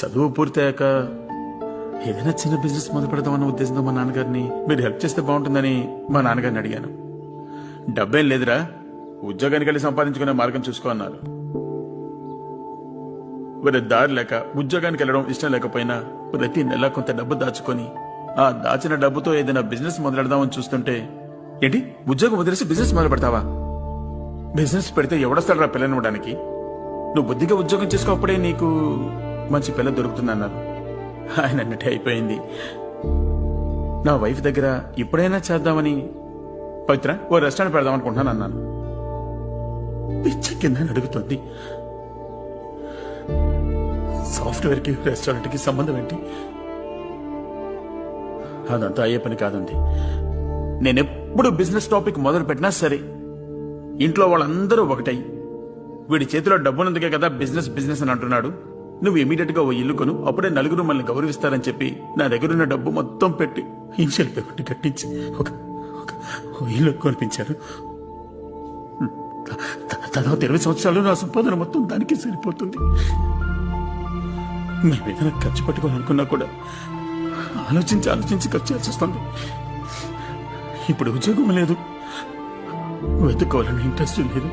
చదువు పూర్తయ్యాక ఏదైనా చిన్న బిజినెస్ మొదలు పెడదామన్న ఉద్దేశంతో మా నాన్నగారిని మీరు హెల్ప్ చేస్తే బాగుంటుందని మా నాన్నగారిని అడిగాను. డబ్బేం లేదురా, ఉద్యోగానికి వెళ్ళి సంపాదించుకునే మార్గం చూసుకో అన్నారు. వేరే దారి లేక ఉద్యోగానికి వెళ్ళడం ఇష్టం లేకపోయినా ప్రతి నెల కొంత డబ్బు దాచుకొని ఆ దాచిన డబ్బుతో ఏదైనా బిజినెస్ మొదలెడదామని చూస్తుంటే, ఏంటి ఉద్యోగం వదిలేసి బిజినెస్ మొదలు పెడతావా? బిజినెస్ పెడితే ఎవడొస్తాడు రా పిల్లనివ్వడానికి? నువ్వు బుద్ధిగా ఉద్యోగం చేసుకోప్పుడే నీకు మంచి పిల్ల దొరుకుతుందన్నారు. ఆయన అన్నట్టే అయిపోయింది. నా వైఫ్ దగ్గర ఇప్పుడైనా చేద్దామని పవిత్ర ఓ రెస్టారెంట్ పెడదాం అనుకుంటున్నాను అన్నాను. పిచ్చి కింద అడుగుతుంది. సాఫ్ట్వేర్ కి రెస్టారెంట్ కి సంబంధం ఏంటి? అదంతా అయ్యే పని కాదండి. నేనెప్పుడు బిజినెస్ టాపిక్ మొదలు పెట్టినా సరే ఇంట్లో వాళ్ళందరూ ఒకటై, వీడి చేతిలో డబ్బునందుకే కదా బిజినెస్ బిజినెస్ అని అంటున్నాడు, నువ్వు ఇమీడియట్ గా ఓ ఇల్లు కొను, అప్పుడే నలుగురు మనల్ని గౌరవిస్తారని చెప్పి నా దగ్గరున్న డబ్బు మొత్తం పెట్టి ఇన్షియల్ పేమెంట్ కట్టించి ఒక ఇల్లు కొనిపించారు. తర్వాత 20 సంవత్సరాలు నా సంపాదన మొత్తం దానికి సరిపోతుంది. మేమేదైనా ఖర్చు పెట్టుకోవాలనుకున్నా కూడా ఆలోచించి ఖర్చు చేయాల్సి వస్తుంది. ఇప్పుడు ఉద్యోగం లేదు, వెతుక్కోవాలని ఇంట్రెస్ట్ లేదు.